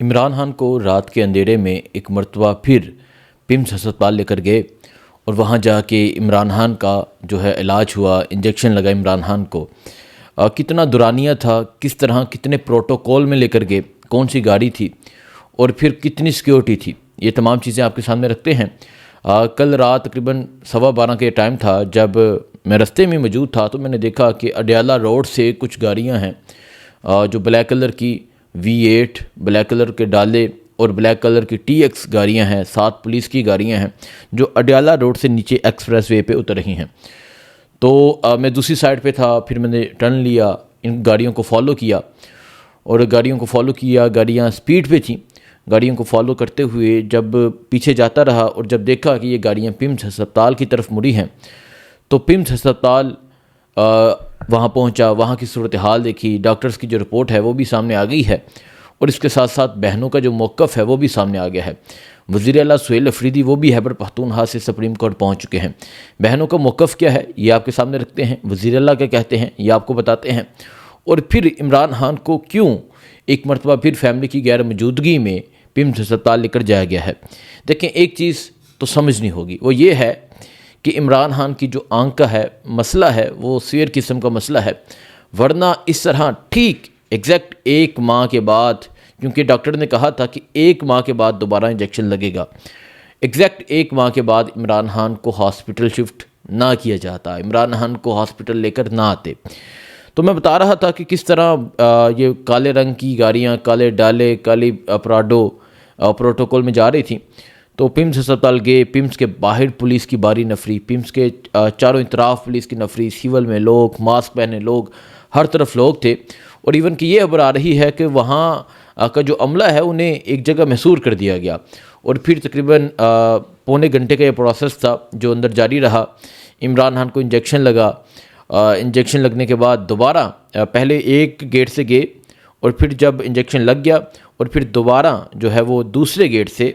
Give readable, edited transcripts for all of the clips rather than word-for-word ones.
عمران خان کو رات کے اندھیرے میں ایک مرتبہ پھر پمس ہسپتال لے کر گئے اور وہاں جا کے عمران خان کا جو ہے علاج ہوا، انجیکشن لگا عمران خان کو۔ کتنا دورانیہ تھا، کس طرح کتنے پروٹوکول میں لے کر گئے، کون سی گاڑی تھی اور پھر کتنی سیکیورٹی تھی، یہ تمام چیزیں آپ کے سامنے رکھتے ہیں۔ کل رات تقریباً 12:15 کے ٹائم تھا، جب میں رستے میں موجود تھا تو میں نے دیکھا کہ اڈیالہ روڈ سے کچھ گاڑیاں ہیں جو بلیک کلر کی V8 بلیک کلر کے ڈالے اور بلیک کلر کی TX گاڑیاں ہیں، 7 پولیس کی گاڑیاں ہیں جو اڈیالہ روڈ سے نیچے ایکسپریس وے پہ اتر رہی ہیں۔ تو میں دوسری سائڈ پہ تھا، پھر میں نے ٹرن لیا، ان گاڑیوں کو فالو کیا اور گاڑیاں سپیڈ پہ تھیں۔ گاڑیوں کو فالو کرتے ہوئے جب پیچھے جاتا رہا اور جب دیکھا کہ یہ گاڑیاں پمس ہسپتال کی طرف مڑی ہیں تو پمس ہسپتال وہاں پہنچا، وہاں کی صورتحال دیکھی، ڈاکٹرز کی جو رپورٹ ہے وہ بھی سامنے آ گئی ہے اور اس کے ساتھ ساتھ بہنوں کا جو موقف ہے وہ بھی سامنے آ گیا ہے۔ وزیر اعلیٰ سہیل افریدی وہ بھی خیبر پختونخوا سے سپریم کورٹ پہنچ چکے ہیں۔ بہنوں کا موقف کیا ہے یہ آپ کے سامنے رکھتے ہیں، وزیر اعلیٰ کیا کہتے ہیں یہ آپ کو بتاتے ہیں، اور پھر عمران خان کو کیوں ایک مرتبہ پھر فیملی کی غیر موجودگی میں پمس ہسپتال لے کر جایا گیا ہے۔ دیکھیں، ایک چیز تو سمجھنی ہوگی، وہ یہ ہے کہ عمران خان کی جو آنکھ کا ہے مسئلہ ہے وہ سیور قسم کا مسئلہ ہے، ورنہ اس طرح ٹھیک ایگزیکٹ 1 ماہ کے بعد، کیونکہ ڈاکٹر نے کہا تھا کہ 1 ماہ کے بعد دوبارہ انجیکشن لگے گا، ایگزیکٹ 1 ماہ کے بعد عمران خان کو ہاسپٹل شفٹ نہ کیا جاتا، عمران خان کو ہاسپٹل لے کر نہ آتے۔ تو میں بتا رہا تھا کہ کس طرح یہ کالے رنگ کی گاڑیاں، کالے ڈالے، کالی پراڈو پروٹوکول میں جا رہی تھیں۔ تو پمس ہسپتال گئے، پمس کے باہر پولیس کی باری نفری، پمس کے چاروں اطراف پولیس کی نفری، سیول میں لوگ، ماسک پہنے لوگ، ہر طرف لوگ تھے، اور ایون کہ یہ خبر آ رہی ہے کہ وہاں کا جو عملہ ہے انہیں ایک جگہ محصور کر دیا گیا، اور پھر تقریباً پونے گھنٹے کا یہ پروسیس تھا جو اندر جاری رہا۔ عمران خان کو انجیکشن لگا، انجیکشن لگنے کے بعد دوبارہ پہلے ایک گیٹ سے گئے اور پھر جب انجیکشن لگ گیا اور پھر دوبارہ جو ہے وہ دوسرے گیٹ سے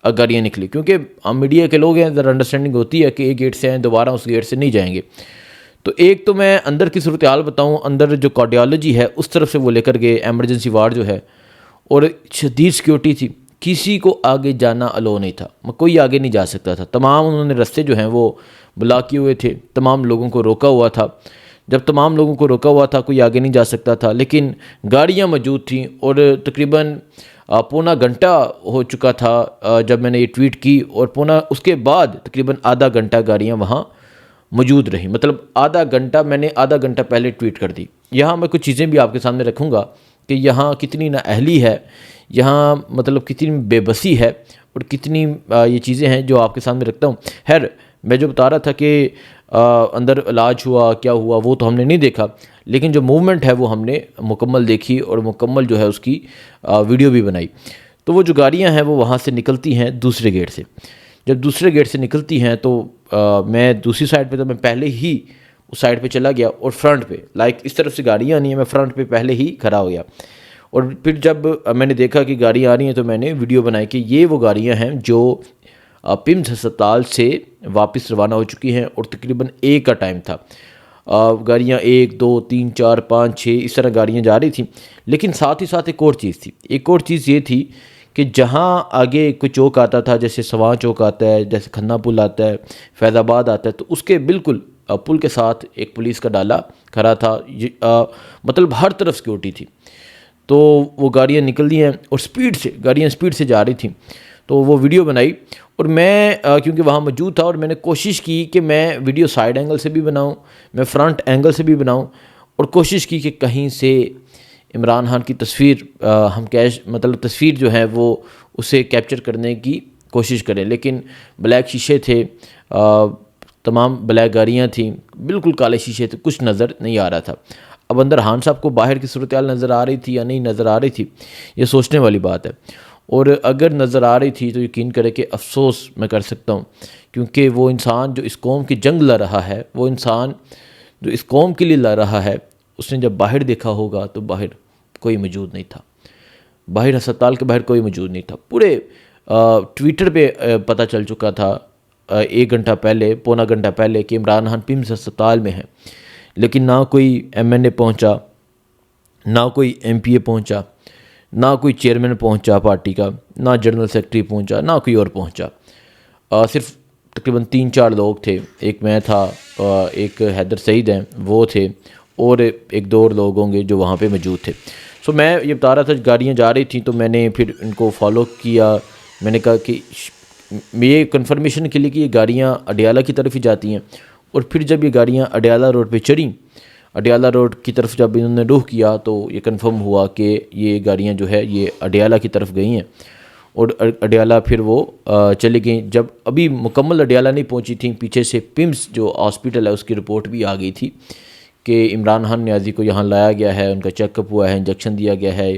گاڑیاں نکلی، کیونکہ میڈیا کے لوگ ہیں، ذرا انڈرسٹینڈنگ ہوتی ہے کہ ایک گیٹ سے ہیں دوبارہ اس گیٹ سے نہیں جائیں گے۔ تو ایک تو میں اندر کی صورتحال بتاؤں، اندر جو کارڈیالوجی ہے اس طرف سے وہ لے کر گئے، ایمرجنسی وارڈ جو ہے، اور شدید سیکیورٹی تھی، کسی کو آگے جانا الو نہیں تھا، کوئی آگے نہیں جا سکتا تھا، تمام انہوں نے رستے جو ہیں وہ بلاک کیے ہوئے تھے، تمام لوگوں کو روکا ہوا تھا۔ جب تمام لوگوں کو روکا ہوا تھا کوئی آگے نہیں جا سکتا تھا، لیکن گاڑیاں موجود تھیں، اور تقریباً پونا گھنٹہ ہو چکا تھا جب میں نے یہ ٹویٹ کی، اور اس کے بعد تقریباً آدھا گھنٹہ گاڑیاں وہاں موجود رہیں، مطلب میں نے آدھا گھنٹہ پہلے ٹویٹ کر دی۔ یہاں میں کچھ چیزیں بھی آپ کے سامنے رکھوں گا کہ یہاں کتنی نااہلی ہے، یہاں مطلب کتنی بے بسی ہے، اور کتنی یہ چیزیں ہیں جو آپ کے سامنے رکھتا ہوں۔ خیر، میں جو بتا رہا تھا کہ اندر علاج ہوا، کیا ہوا، وہ تو ہم نے نہیں دیکھا، لیکن جو موومنٹ ہے وہ ہم نے مکمل دیکھی اور مکمل جو ہے اس کی ویڈیو بھی بنائی۔ تو وہ جو گاڑیاں ہیں وہ وہاں سے نکلتی ہیں دوسرے گیٹ سے، جب دوسرے گیٹ سے نکلتی ہیں تو میں دوسری سائڈ پہ، تو میں پہلے ہی اس سائڈ پہ چلا گیا اور فرنٹ پہ اس طرف سے گاڑیاں آنی ہیں، میں فرنٹ پہ پہلے ہی کھڑا ہو گیا، اور پھر جب میں نے دیکھا کہ گاڑیاں آ رہی ہیں تو میں نے ویڈیو بنائی کہ یہ وہ گاڑیاں ہیں جو پمس ہسپتال سے واپس روانہ ہو چکی ہیں، اور تقریباً 1 کا ٹائم تھا، گاڑیاں 1 2 3 4 5 6 اس طرح گاڑیاں جا رہی تھیں۔ لیکن ساتھ ہی ساتھ ایک اور چیز تھی، ایک اور چیز یہ تھی کہ جہاں آگے کوئی چوک آتا تھا، جیسے سواں چوک آتا ہے، جیسے کھنہ پل آتا ہے، فیض آباد آتا ہے، تو اس کے بالکل پل کے ساتھ ایک پولیس کا ڈالا کھڑا تھا، مطلب ہر طرف سیکورٹی تھی۔ تو وہ گاڑیاں نکل دی ہیں اور گاڑیاں سپیڈ سے جا رہی تھیں، تو وہ ویڈیو بنائی، اور میں کیونکہ وہاں موجود تھا اور میں نے کوشش کی کہ میں ویڈیو سائیڈ اینگل سے بھی بناؤں، میں فرنٹ اینگل سے بھی بناؤں، اور کوشش کی کہ کہیں سے عمران خان کی تصویر مطلب تصویر جو ہے وہ اسے کیپچر کرنے کی کوشش کریں، لیکن بلیک شیشے تھے، تمام بلیک گاڑیاں تھیں، بالکل کالے شیشے تھے، کچھ نظر نہیں آ رہا تھا۔ اب اندر خان صاحب کو باہر کی صورتحال نظر آ رہی تھی یا نہیں نظر آ رہی تھی، یہ سوچنے والی بات ہے، اور اگر نظر آ رہی تھی تو یقین کرے کہ افسوس میں کر سکتا ہوں، کیونکہ وہ انسان جو اس قوم کی جنگ لڑ رہا ہے، وہ انسان جو اس قوم کے لیے لڑ رہا ہے، اس نے جب باہر دیکھا ہوگا تو باہر کوئی موجود نہیں تھا، باہر ہسپتال کے باہر کوئی موجود نہیں تھا۔ پورے ٹویٹر پہ پتہ چل چکا تھا 1 گھنٹہ پہلے، پونا گھنٹہ پہلے، کہ عمران خان پمس ہسپتال میں ہیں، لیکن نہ کوئی MNA پہنچا، نہ کوئی MPA پہنچا، نہ کوئی چیئرمین پہنچا پارٹی کا، نہ جنرل سیکرٹری پہنچا، نہ کوئی اور پہنچا. صرف تقریباً 3-4 لوگ تھے. ایک میں تھا، ایک حیدر سعید ہیں وہ تھے، اور ایک دو اور لوگ ہوں گے جو وہاں پہ موجود تھے. سو میں یہ بتا رہا تھا گاڑیاں جا رہی تھیں تو میں نے پھر ان کو فالو کیا. میں نے کہا کہ یہ کنفرمیشن کے لیے کہ یہ گاڑیاں اڈیالہ کی طرف ہی جاتی ہیں. اور پھر جب یہ گاڑیاں اڈیالہ روڈ پہ چڑھیں، اڈیالہ روڈ کی طرف جب انہوں نے رخ کیا تو یہ کنفرم ہوا کہ یہ گاڑیاں جو ہے یہ اڈیالہ کی طرف گئی ہیں. اور اڈیالہ پھر وہ چلی گئیں. جب ابھی مکمل اڈیالہ نہیں پہنچی تھیں، پیچھے سے پمس جو ہاسپٹل ہے اس کی رپورٹ بھی آ گئی تھی کہ عمران خان نیازی کو یہاں لایا گیا ہے، ان کا چیک اپ ہوا ہے، انجیکشن دیا گیا ہے.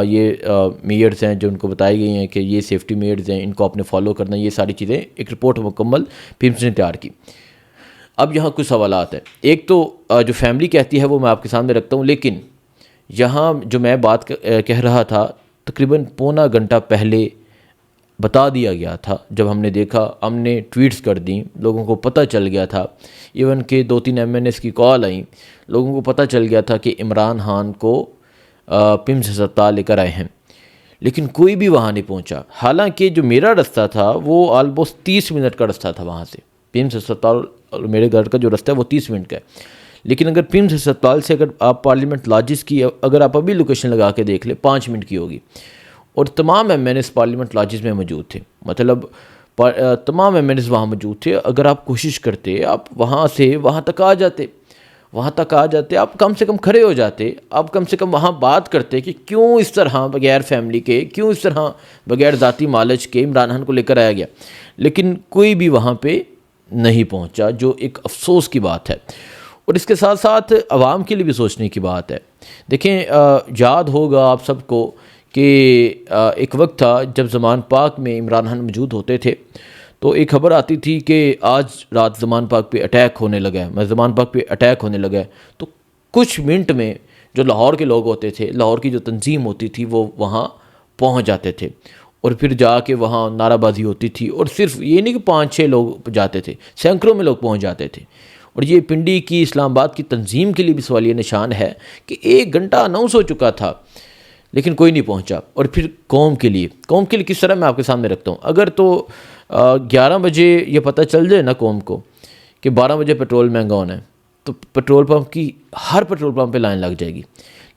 یہ میئرز ہیں جو ان کو بتائی گئی ہیں کہ یہ سیفٹی میئرز ہیں، ان کو آپ نے فالو کرنا ہے. یہ ساری چیزیں ایک رپورٹ مکمل پمس نے تیار کی. اب یہاں کچھ سوالات ہیں. ایک تو جو فیملی کہتی ہے وہ میں آپ کے سامنے رکھتا ہوں، لیکن یہاں جو میں بات کہہ رہا تھا تقریباً پونا گھنٹہ پہلے بتا دیا گیا تھا. جب ہم نے دیکھا، ہم نے ٹویٹس کر دیں، لوگوں کو پتہ چل گیا تھا. ایون کہ 2-3 MNS کی کال آئیں، لوگوں کو پتہ چل گیا تھا کہ عمران خان کو پمس ہسپتال لے کر آئے ہیں، لیکن کوئی بھی وہاں نہیں پہنچا. حالانکہ جو میرا رستہ تھا وہ آلموسٹ 30 منٹ کا رستہ تھا. وہاں سے پمس ہسپتال اور میرے گھر کا جو رستہ ہے وہ 30 منٹ کا ہے. لیکن اگر پمس ہسپتال سے اگر آپ پارلیمنٹ لاجز کی اگر آپ ابھی لوکیشن لگا کے دیکھ لیں 5 منٹ کی ہوگی. اور تمام MNS پارلیمنٹ لاجز میں موجود تھے، مطلب تمام MNS وہاں موجود تھے. اگر آپ کوشش کرتے آپ وہاں سے وہاں تک آ جاتے، آپ کم سے کم کھڑے ہو جاتے، آپ کم سے کم وہاں بات کرتے کہ کیوں اس طرح بغیر فیملی کے، کیوں اس طرح بغیر ذاتی مالج کے عمران خان کو لے کر آیا گیا. لیکن کوئی بھی وہاں پہ نہیں پہنچا، جو ایک افسوس کی بات ہے. اور اس کے ساتھ ساتھ عوام کے لیے بھی سوچنے کی بات ہے. دیکھیں، یاد ہوگا آپ سب کو کہ ایک وقت تھا جب زمان پاک میں عمران خان موجود ہوتے تھے تو ایک خبر آتی تھی کہ آج رات زمان پاک پہ اٹیک ہونے لگا ہے، زمان پاک پہ اٹیک ہونے لگا ہے. تو کچھ منٹ میں جو لاہور کے لوگ ہوتے تھے، لاہور کی جو تنظیم ہوتی تھی، وہ وہاں پہنچ جاتے تھے اور پھر جا کے وہاں نعرہ بازی ہوتی تھی. اور صرف یہ نہیں کہ 5-6 لوگ جاتے تھے، سینکڑوں میں لوگ پہنچ جاتے تھے. اور یہ پنڈی کی اسلام آباد کی تنظیم کے لیے بھی سوالیہ نشان ہے کہ 1 گھنٹہ اناؤنس ہو چکا تھا لیکن کوئی نہیں پہنچا. اور پھر قوم کے لیے کس طرح میں آپ کے سامنے رکھتا ہوں. اگر تو 11 بجے یہ پتہ چل جائے نا قوم کو کہ 12 بجے پیٹرول مہنگا ہونا ہے، تو پیٹرول پمپ کی ہر پیٹرول پمپ پہ لائن لگ جائے گی.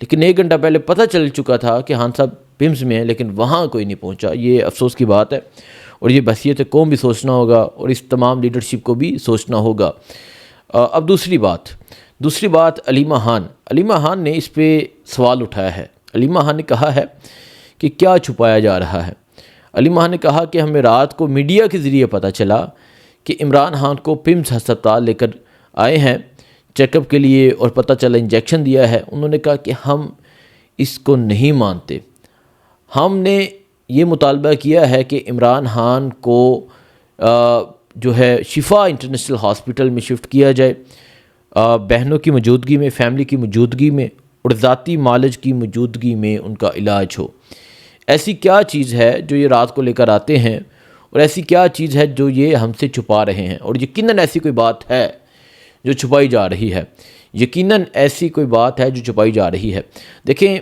لیکن 1 گھنٹہ پہلے پتہ چل چکا تھا کہ خان صاحب پمس میں ہیں، لیکن وہاں کوئی نہیں پہنچا. یہ افسوس کی بات ہے، اور یہ بحثیت قوم بھی سوچنا ہوگا اور اس تمام لیڈرشپ کو بھی سوچنا ہوگا. اب دوسری بات علیمہ خان نے اس پہ سوال اٹھایا ہے. علیمہ خان نے کہا ہے کہ کیا چھپایا جا رہا ہے. علیمہ خان نے کہا کہ ہمیں رات کو میڈیا کے ذریعے پتہ چلا کہ عمران خان کو پمس ہسپتال لے کر آئے ہیں چیک اپ کے لیے اور پتہ چلا انجیکشن دیا ہے. انہوں نے کہا کہ ہم اس کو نہیں مانتے. ہم نے یہ مطالبہ کیا ہے کہ عمران خان کو جو ہے شفا انٹرنیشنل ہاسپٹل میں شفٹ کیا جائے، بہنوں کی موجودگی میں، فیملی کی موجودگی میں اور ذاتی معالج کی موجودگی میں ان کا علاج ہو. ایسی کیا چیز ہے جو یہ رات کو لے کر آتے ہیں، اور ایسی کیا چیز ہے جو یہ ہم سے چھپا رہے ہیں. اور یقیناً ایسی کوئی بات ہے جو چھپائی جا رہی ہے، دیکھیں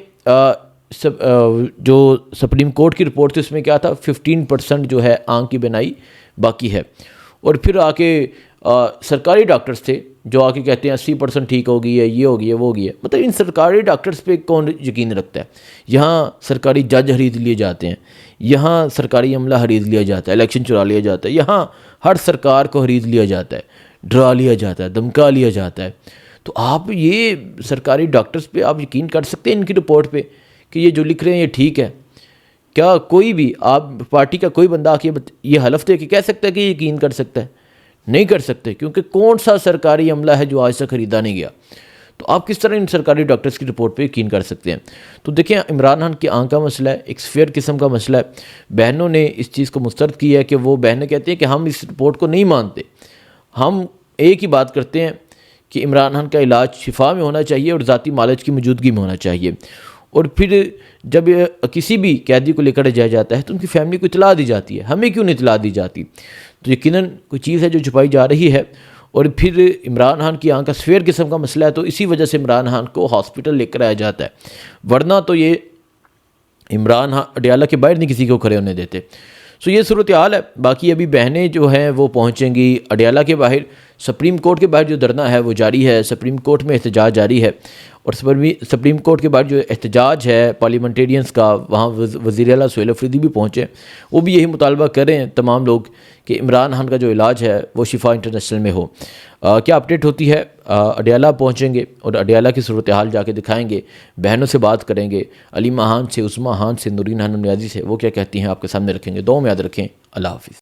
جو سپریم کورٹ کی رپورٹ تھی اس میں کیا تھا، 15% جو ہے آنکھ کی بینائی باقی ہے. اور پھر آ کے سرکاری ڈاکٹرز تھے جو آ کے کہتے ہیں 80% ٹھیک ہو گئی ہے، یہ ہو گئی ہے، وہ ہو گئی ہے. مطلب ان سرکاری ڈاکٹرز پہ کون یقین رکھتا ہے؟ یہاں سرکاری جج خرید لیے جاتے ہیں، یہاں سرکاری عملہ خرید لیا جاتا ہے، الیکشن چرا لیا جاتا ہے، یہاں ہر سرکار کو خرید لیا جاتا ہے، ڈرا لیا جاتا ہے، دھمکا لیا جاتا ہے. تو آپ یہ سرکاری ڈاکٹرز پہ آپ یقین کر سکتے ہیں ان کی رپورٹ پہ کہ یہ جو لکھ رہے ہیں یہ ٹھیک ہے؟ کیا کوئی بھی آپ پارٹی کا کوئی بندہ آ کے یہ حلف دے کے کہہ سکتا ہے کہ یہ یقین کر سکتا ہے؟ نہیں کر سکتے، کیونکہ کون سا سرکاری عملہ ہے جو آج تک خریدا نہیں گیا. تو آپ کس طرح ان سرکاری ڈاکٹرز کی رپورٹ پہ یقین کر سکتے ہیں؟ تو دیکھیں، عمران خان کی آنکھ کا مسئلہ ہے، ایک سفیر قسم کا مسئلہ ہے. بہنوں نے اس چیز کو مسترد کیا ہے کہ وہ بہنیں کہتی ہیں کہ ہم اس رپورٹ کو نہیں مانتے. ہم ایک ہی بات کرتے ہیں کہ عمران خان کا علاج شفا میں ہونا چاہیے اور ذاتی معالج کی موجودگی میں ہونا چاہیے. اور پھر جب کسی بھی قیدی کو لے کر جایا جاتا ہے تو ان کی فیملی کو اطلاع دی جاتی ہے. ہمیں کیوں نہیں اطلاع دی جاتی؟ تو یقیناً کوئی چیز ہے جو چھپائی جا رہی ہے. اور پھر عمران خان کی آنکھ کا سفیر قسم کا مسئلہ ہے، تو اسی وجہ سے عمران خان کو ہاسپٹل لے کر آیا جاتا ہے. ورنہ تو یہ عمران اڈیالہ کے باہر نہیں کسی کو کھڑے ہونے دیتے. سو یہ صورتحال ہے. باقی ابھی بہنیں جو ہیں وہ پہنچیں گی اڈیالہ کے باہر. سپریم کورٹ کے باہر جو دھرنا ہے وہ جاری ہے. سپریم کورٹ میں احتجاج جاری ہے. اور سپریم کورٹ کے باہر جو احتجاج ہے پارلیمنٹیرینز کا، وہاں وزیر اعلیٰ سہیل افریدی بھی پہنچے. وہ بھی یہی مطالبہ کر رہے ہیں تمام لوگ کہ عمران خان کا جو علاج ہے وہ شفا انٹرنیشنل میں ہو. کیا اپڈیٹ ہوتی ہے؟ اڈیالہ پہنچیں گے اور اڈیالہ کی صورتحال جا کے دکھائیں گے. بہنوں سے بات کریں گے، علیمہ خان سے، عظمیٰ خان سے، نورین خانم نیازی سے. وہ کیا کہتی ہیں آپ کے سامنے رکھیں گے. دعاؤں میں یاد رکھیں. اللہ حافظ.